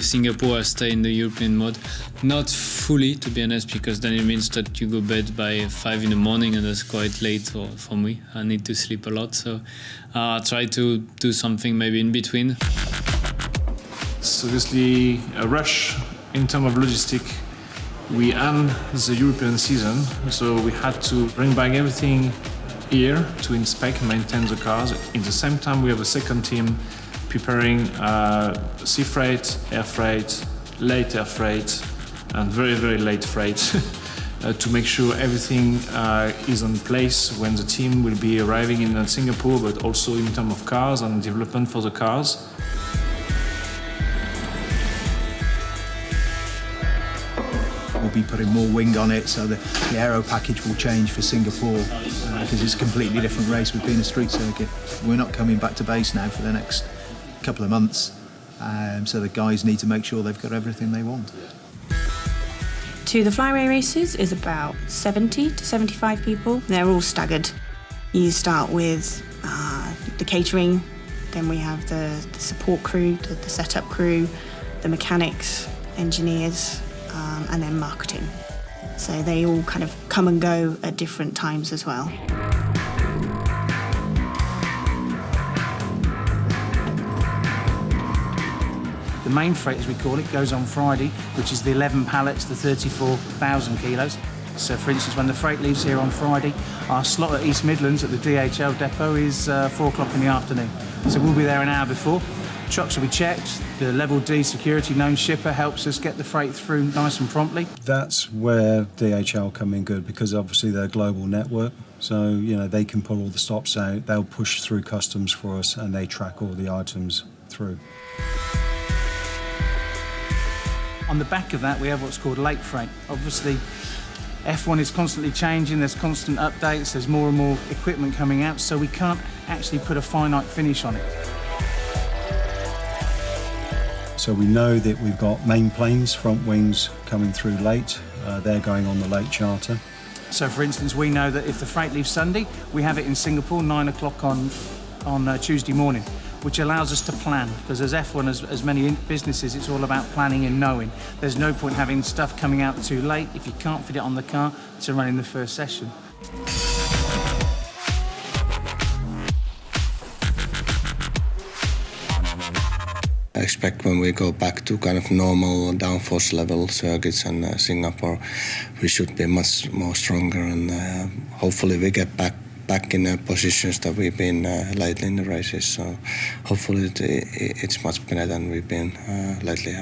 Singapore, I stay in the European mode. Not fully, to be honest, because then it means that you go bed by 5 in the morning, and that's quite late for me. I need to sleep a lot, so I try to do something maybe in between. It's obviously a rush in terms of logistics. We end the European season, so we had to bring back everything here to inspect and maintain the cars. In the same time, we have a second team preparing sea freight, air freight, late air freight, and very, very late freight to make sure everything is in place when the team will be arriving in Singapore, but also in terms of cars and development for the cars. We'll be putting more wing on it, so the aero package will change for Singapore because it's a completely different race with being a street circuit. We're not coming back to base now for the next couple of months, so the guys need to make sure they've got everything they want. To the flyway races is about 70 to 75 people. They're all staggered. You start with the catering, then we have the support crew, the setup crew, the mechanics, engineers, and then marketing. So they all kind of come and go at different times as well. The main freight, as we call it, goes on Friday, which is the 11 pallets, the 34,000 kilos. So, for instance, when the freight leaves here on Friday, our slot at East Midlands at the DHL depot is 4 o'clock in the afternoon. So we'll be there an hour before. Trucks will be checked. The Level D security known shipper helps us get the freight through nice and promptly. That's where DHL come in good, because obviously they're a global network. So, you know, they can pull all the stops out, they'll push through customs for us, and they track all the items through. On the back of that, we have what's called late freight. Obviously, F1 is constantly changing, there's constant updates, there's more and more equipment coming out, so we can't actually put a finite finish on it. So we know that we've got main planes, front wings coming through late. They're going on the late charter. So, for instance, we know that if the freight leaves Sunday, we have it in Singapore 9 o'clock on Tuesday morning, which allows us to plan, because as F1, as many businesses, it's all about planning and knowing. There's no point having stuff coming out too late if you can't fit it on the car to run in the first session. I expect when we go back to kind of normal downforce level circuits in Singapore, we should be much more stronger, and hopefully we get back in the positions that we've been lately in the races. So hopefully it's much better than we've been lately.